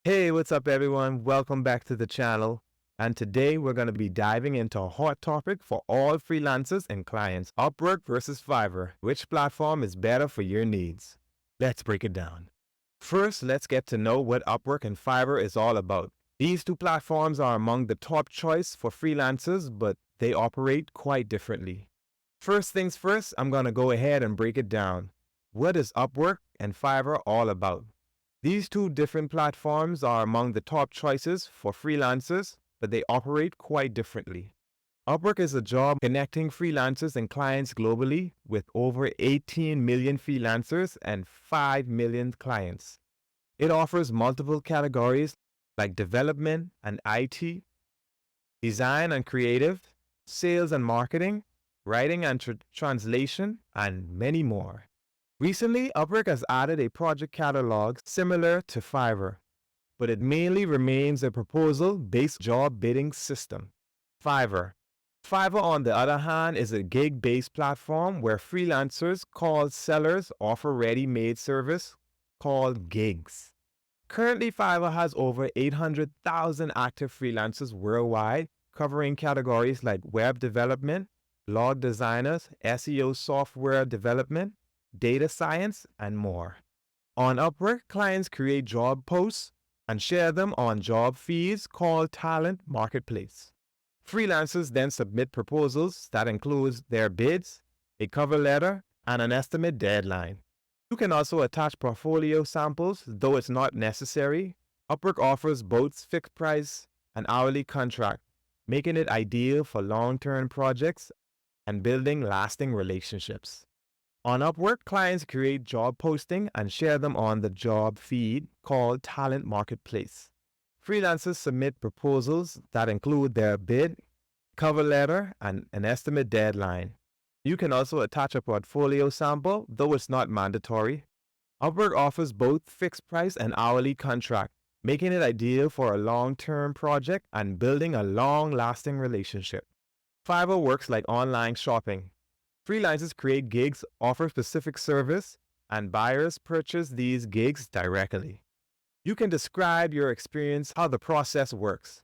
Hey, what's up, everyone? Welcome back to the channel. And today we're going to be diving into a hot topic for all freelancers and clients: Upwork versus Fiverr. Which platform is better for your needs? Let's break it down. First, let's get to know what Upwork and Fiverr is all about. These two platforms are among the top choice for freelancers, but they operate quite differently. First things first, I'm going to go ahead and break it down. What is Upwork and Fiverr all about? These two different platforms are among the top choices for freelancers, but they operate quite differently. Upwork is a job connecting freelancers and clients globally with over 18 million freelancers and 5 million clients. It offers multiple categories like development and IT, design and creative, sales and marketing, writing and translation, and many more. Recently, Upwork has added a project catalog similar to Fiverr, but it mainly remains a proposal-based job bidding system. Fiverr. Fiverr, on the other hand, is a gig-based platform where freelancers called sellers offer ready-made service called gigs. Currently, Fiverr has over 800,000 active freelancers worldwide, covering categories like web development, blog designers, SEO software development, data science, and more. On Upwork, clients create job posts and share them on job feeds called Talent Marketplace. Freelancers then submit proposals that includes their bids, a cover letter, and an estimate deadline. You can also attach portfolio samples, though it's not necessary. Upwork offers both fixed price and hourly contract, making it ideal for long-term projects and building lasting relationships. On Upwork, clients create job posting and share them on the job feed called Talent Marketplace. Freelancers submit proposals that include their bid, cover letter, and an estimate deadline. You can also attach a portfolio sample, though it's not mandatory. Upwork offers both fixed price and hourly contract, making it ideal for a long-term project and building a long-lasting relationship. Fiverr works like online shopping. Freelancers create gigs, offer specific service, and buyers purchase these gigs directly. You can describe your experience, how the process works,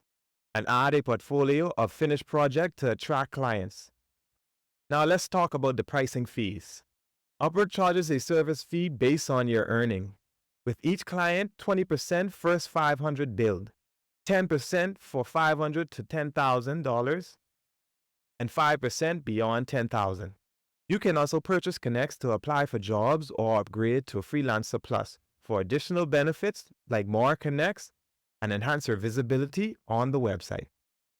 and add a portfolio of finished project to attract clients. Now let's talk about the pricing fees. Upwork charges a service fee based on your earning. With each client, 20% first 500 billed, 10% for $500 to $10,000, and 5% beyond $10,000. You can also purchase connects to apply for jobs or upgrade to a Freelancer Plus for additional benefits like more connects and enhance your visibility on the website.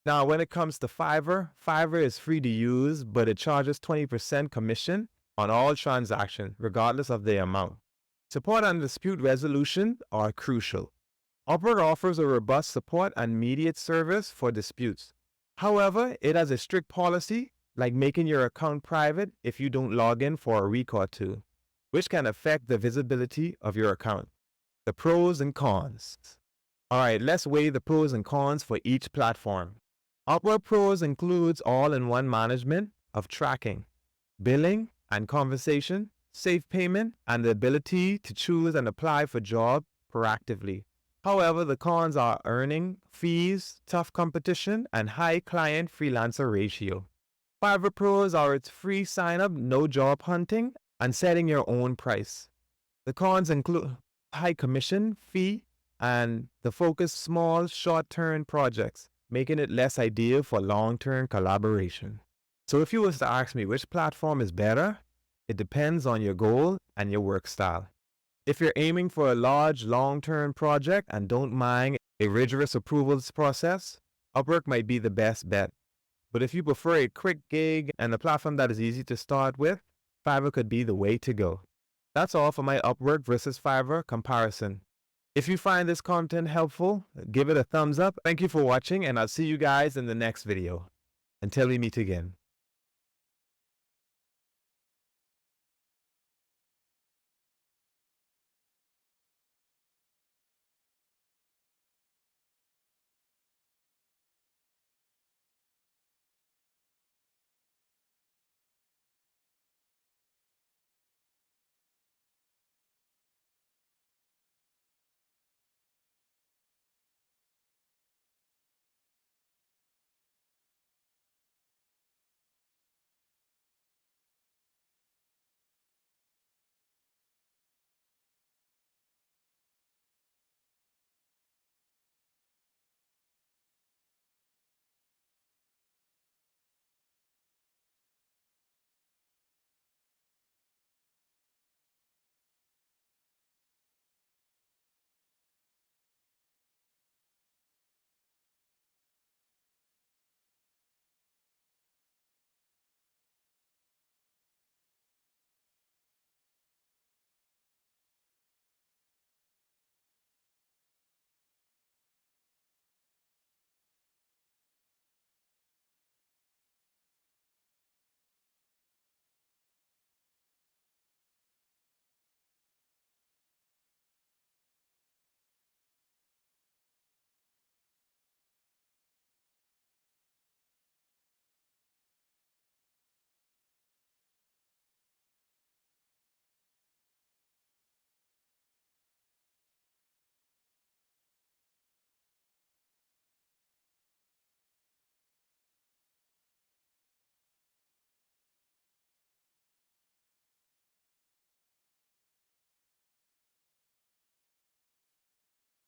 Now, when it comes to Fiverr, Fiverr is free to use, but it charges 20% commission on all transactions, regardless of the amount. Support and dispute resolution are crucial. Upwork offers a robust support and immediate service for disputes. However, it has a strict policy like making your account private if you don't log in for a week or two, which can affect the visibility of your account. The pros and cons. All right, let's weigh the pros and cons for each platform. Upwork Pros includes all-in-one management of tracking, billing, and conversation, safe payment, and the ability to choose and apply for job proactively. However, the cons are earning fees, tough competition, and high client freelancer ratio. Fiverr Pros are its free sign-up, no job hunting, and setting your own price. The cons include high commission fee and the focus small, short-term projects, making it less ideal for long-term collaboration. So if you was to ask me which platform is better, it depends on your goal and your work style. If you're aiming for a large, long-term project and don't mind a rigorous approvals process, Upwork might be the best bet. But if you prefer a quick gig and a platform that is easy to start with, Fiverr could be the way to go. That's all for my Upwork versus Fiverr comparison. If you find this content helpful, give it a thumbs up. Thank you for watching, and I'll see you guys in the next video. Until we meet again.